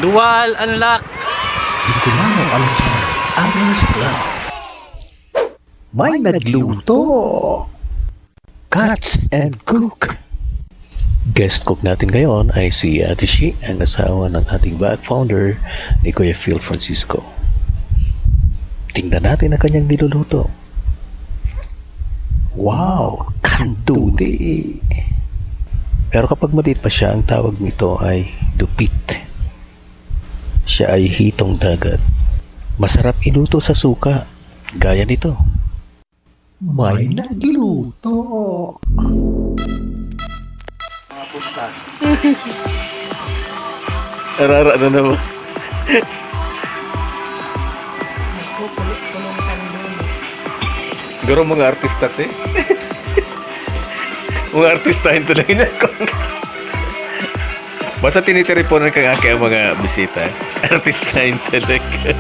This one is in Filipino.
Dual unlock. Bicolano Alchan, Anglers Club. May nagluto. Cuts and Cook. Guest cook natin ngayon ay si Ate Shi, ang asawa ng ating back founder ni Kuya Phil Francisco. Tingnan natin ang kanyang niluluto. Wow! Kandudi! Pero kapag maliit pa siya, ang tawag nito ay dupit. Siya ay hitong dagat. Masarap iluto sa suka, gaya nito. May nagluto! Arara na naman. Garo mga artista te. Mga artistahin talaga niya ko. Basta tinitiriponan ka nga kaya mga bisita. Artistahin talaga.